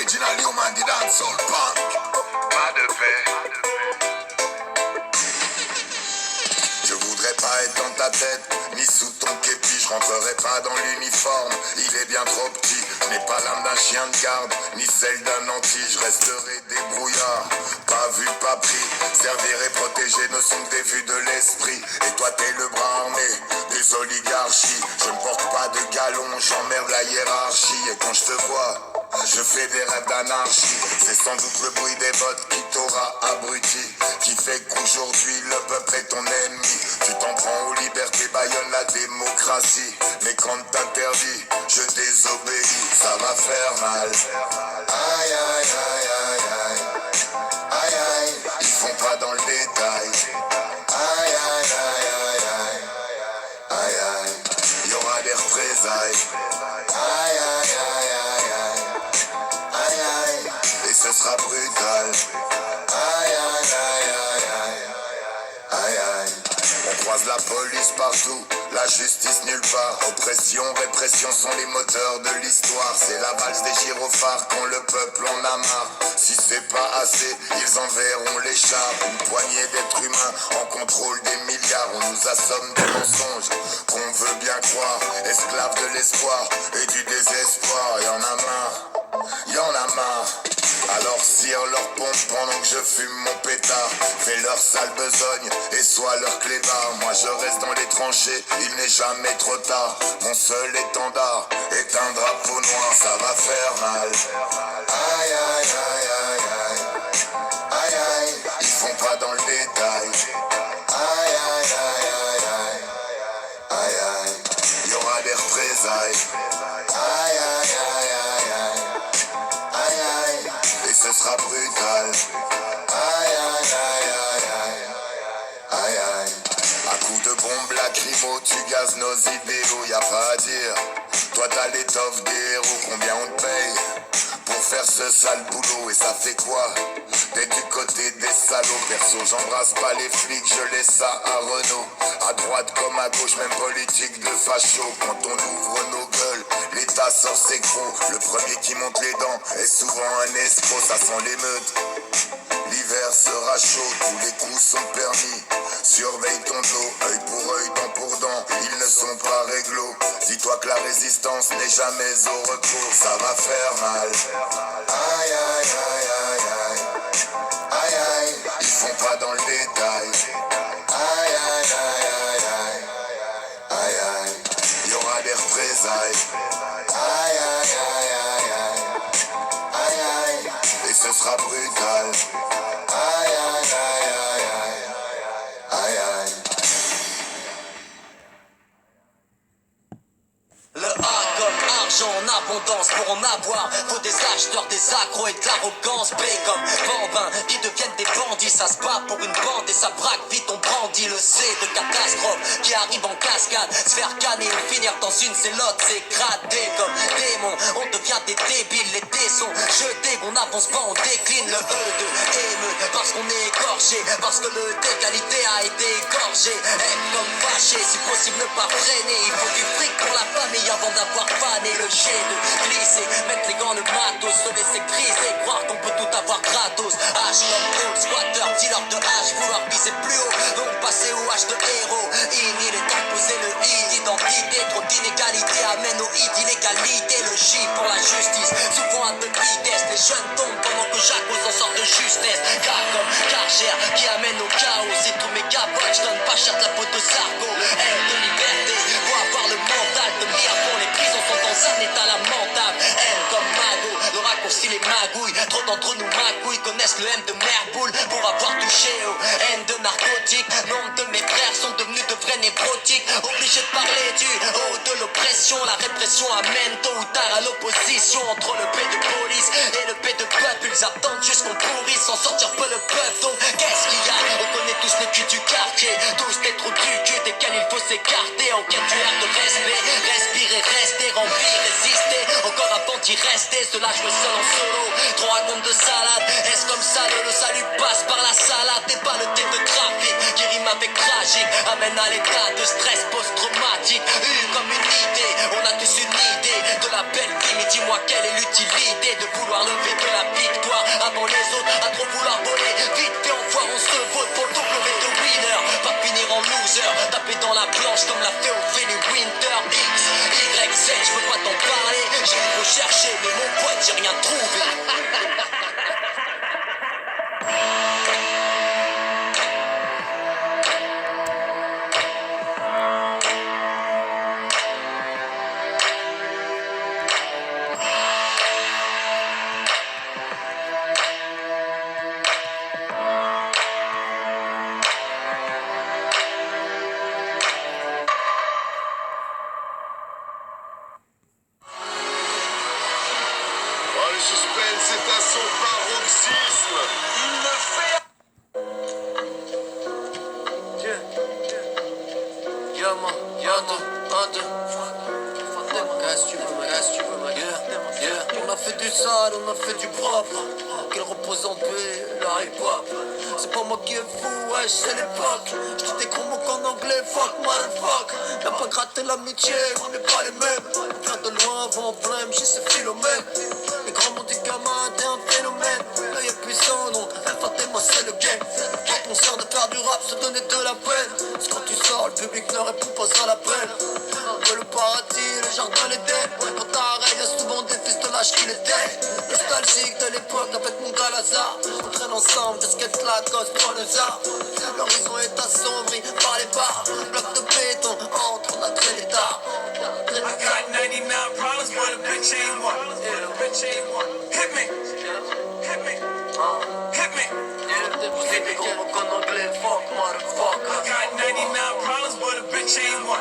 Original human, the dancehall punk. Pas de paix. Je voudrais pas être dans ta tête, ni sous ton képi. Je rentrerai pas dans l'uniforme, il est bien trop petit. Je n'ai pas l'âme d'un chien de garde, ni celle d'un anti. Je resterai débrouillard, pas vu, pas pris. Servir et protéger ne sont que des vues de l'esprit. Et toi t'es le bras armé des oligarchies. Je ne porte pas de galon, j'emmerde la hiérarchie. Et quand je te vois, je fais des rêves d'anarchie. C'est sans doute le bruit des bottes qui t'aura abruti, qui fait qu'aujourd'hui le peuple est ton ennemi. Tu t'en prends aux libertés, bâillonne la démocratie. Mais quand t'interdis, je désobéis. Ça va faire mal. Aïe aïe aïe aïe aïe. Aïe aïe, ils font pas dans le détail. Aïe aïe aïe aïe aïe. Aïe aïe, il y aura des représailles. Aïe aïe aïe aïe aïe. Aïe aïe, et ce sera brutal. Aïe aïe aïe aïe aïe. Aïe aïe. On croise la police partout, la justice nulle part. Oppression, répression sont les moteurs de l'histoire. C'est la valse des gyrophares quand le peuple en a marre. Si c'est pas assez, ils enverront les chars. Une poignée d'êtres humains en contrôle des milliards. On nous assomme des mensonges qu'on veut bien croire. Esclaves de l'espoir et du désespoir. Y'en a marre, y'en a marre. Alors cire leur pompe pendant que je fume mon pétard. Fais leur sale besogne et sois leur clébard. Moi je reste dans les tranchées, il n'est jamais trop tard. Mon seul étendard est un drapeau noir. Ça va faire mal. Aïe aïe aïe aïe aïe. Aïe aïe, ils font pas dans le détail. Aïe aïe aïe aïe aïe. Aïe aïe, il y aura des représailles. Aïe aïe aïe aïe aïe. Aïe aïe, et ce sera brutal. Aïe aïe aïe aïe aïe. Aïe aïe. À coups de bombes lacrymo, tu gazes nos idéaux, y'a pas à dire. Toi t'as l'étoffe des héros, combien on te paye pour faire ce sale boulot? Et ça fait quoi d'être du côté des salauds? Perso j'embrasse pas les flics, je laisse ça à Renault. À droite comme à gauche, même politique de facho. Quand on ouvre nos gueules, l'État sort ses gros. Le premier qui monte les dents est souvent un escroc. Ça sent l'émeute, l'hiver sera chaud, tous les coups sont permis. Surveille ton dos, œil pour œil, dent pour dent, ils ne sont pas réglo. Dis-toi que la résistance n'est jamais au repos. Ça va faire mal. Aïe aïe aïe aïe aïe. Aïe aïe, ils font pas dans le détail. Aïe aïe aïe aïe aïe. Aïe aïe, il y aura des représailles. Aïe aïe aïe aïe aïe. Aïe aïe, et ce sera brutal. Aïe aïe aïe aïe aïe. Aïe aïe. Le A comme argent en abondance, pour en avoir faut des acheteurs, des accros et de l'arrogance. B comme bambins qui deviennent des bandits, ça se bat pour une bande et ça braque vite, on brandit. Le C de catastrophe qui arrive en cascade, se faire canner ou finir dans une célote, c'est gradé comme démon. On devient des débiles, les dés sont jetés, on n'avance pas, on décline. Le E de émeute parce qu'on est écorché, parce que le d'égalité a été égorgé. Être comme fâché, si possible ne pas freiner, il faut du fric pour la famille avant d'avoir fané. Le G de glisser, mettre les gants, le matos, se laisser griser, croire qu'on peut tout avoir gratos. H comme old squatter, dealer de H, vouloir viser plus haut, donc passer au H de héros. In, il est temps de poser le I d'identité, trop d'inégalité amène au I d'illégalité. Le J pour la justice, souvent un peu de vitesse, les jeunes tombent pendant que Jacques en sort de justesse. K comme Karcher, qui amène au chaos, si tous mes gars je donne pas cher de la peau de Sarko. L de liberté, faut avoir le mental de lire pour les prisons sont dans un état lamentable. M comme Mago, le raccourci les magouilles. Trop d'entre nous magouilles connaissent le M de Merboule pour avoir touché au N de narcotique. Nombre de mes frères sont devenus de vrais névrotiques, obligés de parler du haut de l'oppression. La répression amène tôt ou tard à l'opposition entre le P de police et le P de peuple. Ils attendent juste qu'on pourrisse, sans sortir peu le peuple. Donc qu'est-ce qu'il y a? On connaît tous le cul du quartier, tous des trous du cul desquels il faut s'écarter. En quête du air de respect, respirer, rester, remplir, résister. Encore un bandit rester, cela je me seul en solo. 3 comptes de salade, est-ce comme ça le salut passe par la salade? Et pas le type de trafic qui rime avec tragique, amène à l'état de stress post-traumatique. Comme une idée, on a tous une idée de la belle vie. Mais dis-moi quelle est l'utilité de vouloir lever de la victoire avant les autres, à trop vouloir voler. Vite fait, on voit, on se vote pour le W de winner. Pas finir en loser, taper dans la planche comme l'a fait Ophélie Winter. X, Y, Z, je veux pas t'en parler. J'ai beau chercher, mais mon pote, j'ai rien trouvé. Oh, le suspense est à son paroxysme. Il me fait... On a fait du sale, on a fait du propre. Qu'elle repose en paix, la hip-hop. C'est pas moi qui est fou, wesh, c'est l'époque. J'dis des gros mots qu'en anglais, fuck, motherfuck. Y'a pas gratter l'amitié, on n'est pas les mêmes. On vient de loin, vent blême, j'ai ce philomène. Les grands mots du gamin, t'es un phénomène. L'œil est puissant, non, moi c'est le game. Quand on sort de faire du rap, se donner de la peine. C'est quand tu sors, le public ne répond pas à l'appel. Le paradis, le jardin l'Éden. Quand t'arrêtes, y'a souvent des fils de lâche qui l'étaient. Nostalgique de l'époque avec mon gars Lazare. On traîne ensemble, casquette Lacoste, toi le zar. L'horizon est assombri par les bars. Bloc de béton, entre, on a traîné tard. I got 99 problems, but a bitch ain't one. Hit me. Hit me. Hit me. Hit me comme en anglais, fuck, motherfucker. I got 99 problems, but a bitch ain't one.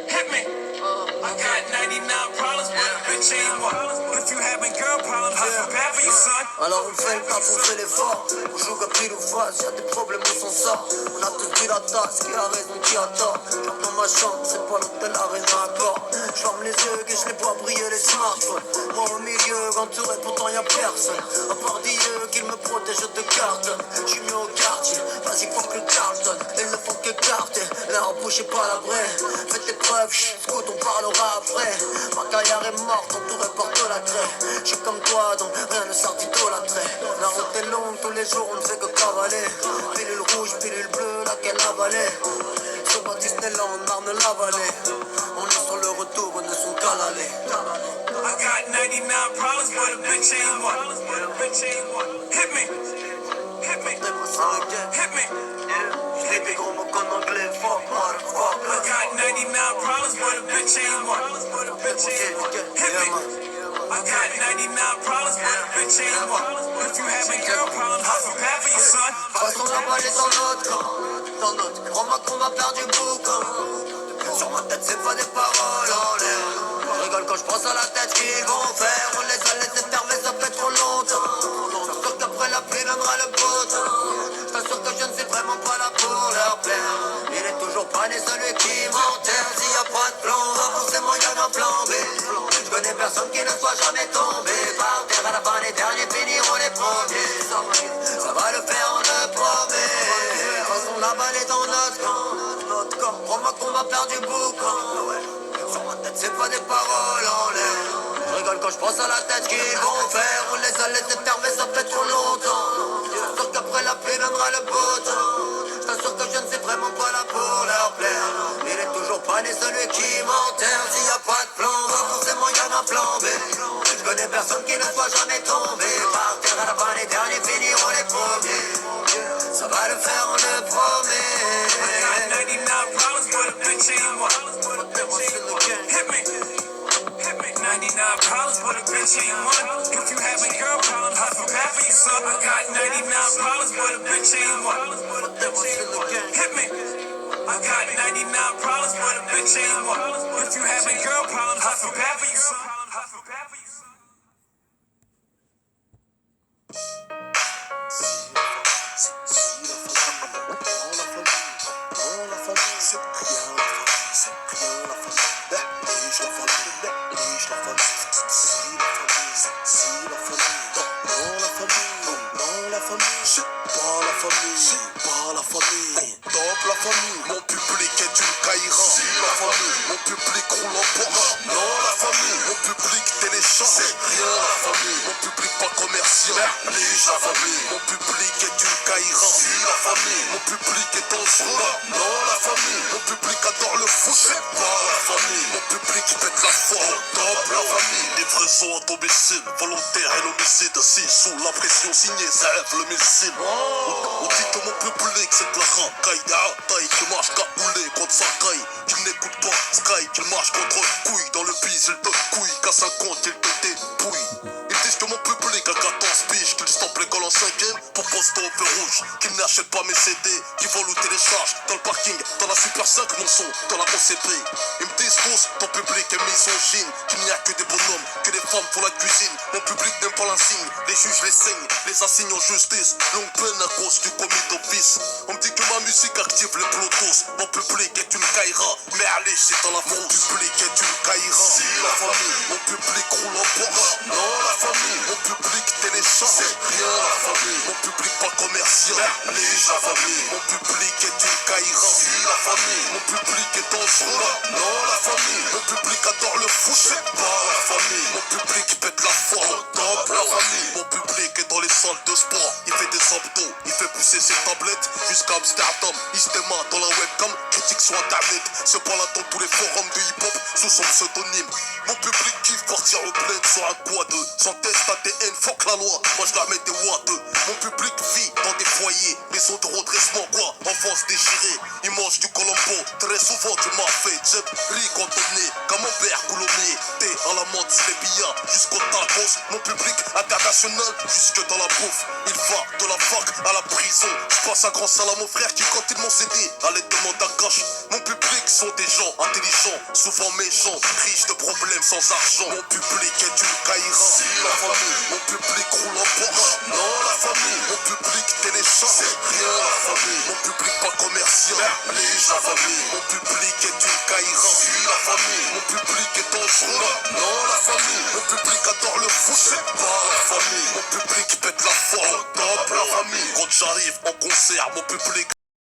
Hit me. I got 99 problems, but a bitch ain't one. If you having girl problems, I feel bad for you, son. Alors on fait le taf, on fait l'effort. On joue à pile ou face, y'a des problèmes, on s'en sort. On a tous pris la tasse, qui a raison, qui a tort. J'entre dans ma chambre, c'est pas l'hôtel Arena encore. J'ferme les yeux et je les vois briller les smartphones. Moi au milieu, entouré, pourtant y'a personne. À part Dieu qu'il me protège de carton. J'suis mieux au quartier, vas-y fuck le Carlton. Ils ne font que carter, l'air en bouche et pas la braie. Faites tes preuves, scout, on parlera après. Ma carrière est morte, entouré par de la craie. J'suis comme toi, donc rien ne sort d'idolâtrer. La route est longue, tous les jours on ne fait que cavaler. Pilule rouge, pilule bleue, laquelle avaler. Sur ma Disneyland, Marne-la-Vallée. On est sur le retour, on ne sont qu'à l'aller. I got 99 problems, but a bitch ain't one. Hit me. Hit me. Hit me. J'l'ai des gros mots qu'en anglais, fuck, motherfucker. I got 99 problems, but a bitch ain't one. Hit me. I got 99 problems, but a bitch ain't one. If you having girl problems, I feel bad for you, son. Passons la balle est dans notre camp, dans notre camp. Crois-moi qu'on va perdre du boucan. Sur ma tête, c'est pas des paroles en l'air. Je rigole quand je pense à la tête qu'ils vont faire. On les a laissés faire, mais ça fait trop longtemps. J't'assure qu'après la pluie viendra le beau temps. J't'assure que je ne suis vraiment pas là pour leur plaire. Il est toujours pas né celui qui m'enterre. S'il y a pas de plan A, forcément y a un plan B. Je connais personne qui ne soit jamais tombé par terre. À la fin les derniers finiront les premiers. Ça va le faire, on le promet. Passons la balle est dans notre camp. Crois-moi qu'on va faire du boucan. Sur ma tête c'est pas des paroles en l'air. Je rigole quand je pense à la tête qu'ils vont faire. On les a laissés faire mais ça fait trop longtemps. J't'assure qu'après la pluie viendra le beau temps. J't'assure que je ne suis vraiment pas là pour leur plaire. Il est toujours pas né celui qui m'enterre. S'il y a pas de plan A, forcément y a un plan B. Je connais personne qui ne soit jamais tombé par terre. À la fin les derniers finiront les premiers. Ça va le faire, on le promet. I got 99 problems, but a bitch ain't one. Hit me. Hit me. 99 problems, but a bitch ain't one. If you having girl problems, I feel bad for you, son. I got 99 problems, but a bitch ain't one. Hit me. I got 99 problems, but a bitch ain't one. If you having girl problems, I feel bad for you, son. Mon public est une caïra. Si la famille, mon public roule en Porsche. Non, la famille. pas commercial. Néglige la famille. Mon public est une caïra. Si la famille. Mon public est dangereux. Non, la famille. Mon public adore le foot. C'est pas la famille. Mon public pète la foi. Top la famille. Livraison à domicile. Volontaire et l'homicide. Si sous la pression signée, ça rêve le missile. On dit que mon public c'est de la racaille. Taille qui marche cagoulé contre sa caille. Qu'il n'écoute pas Sky, qu'il marche contre couille. Dans le bise, il te couille. Qu'à 50, il te dépouille. Ils disent que mon public a 14 piges, qu'il stoppe l'école en 5ème pour poster au feu rouge, qu'il n'achète pas mes CD, qu'ils volent ou téléchargent dans le parking, dans la Super 5, mon son, dans la OCP. Ils me disent tous, ton public est misogyne, qu'il n'y a que des bonhommes, que des femmes pour la cuisine. Mon public n'aime pas l'insigne, les juges les saignent, les assignent en justice, longue peine à cause du commis d'office. On me dit que ma musique active les Bluetooth, mon public est une caïra, mais allez, c'est dans la frousse. Mon public est une caïra, si la famille, mon public roule en Porsche, non la famille, mon public télécharge, c'est bien la famille, mon public pas commercial, néglige la famille, mon public est une caïra, si la famille, mon public est dangereux, non la famille, mon public adore le foot, c'est pas la famille, mon public pète la foi, top la famille, mon public est dans les salles de sport, il fait des abdos, il fait pousser ses tablettes jusqu'à Amsterdam, il se démarre dans la webcam, critique sur internet, se parle dans tous les forums de hip-hop sous son pseudonyme. Mon public kiffe partir au bled sur un quad, sans test ADN, fuck la loi, moi je la mets des watts. Mon public vit dans des foyers, maison de redressement quoi, enfance déchirée, ils mangent du colombo, très souvent du mafé, Jeb, riz cantonné, camembert coulommier, thé à la menthe, les billards, jusqu'au tacos. Mon public international, jusque dans la bouffe, il va de la fac à la prison. Je passe un grand salam à mon frère qui quand ils m'ont cédé, à l'aide de mon cash. Mon public sont des gens intelligents, souvent méchants, riches de problèmes sans argent. Mon public est une caïra, si la famille, mon public roule en Porsche, non la famille, mon public télécharge, c'est rien la famille, mon public pas commercial, néglige la famille, mon public est une caïra, si la famille, mon public est dangereux, non la famille, mon public adore le foot, c'est pas la famille, mon public pète la foi, top la famille, quand j'arrive en concert, mon public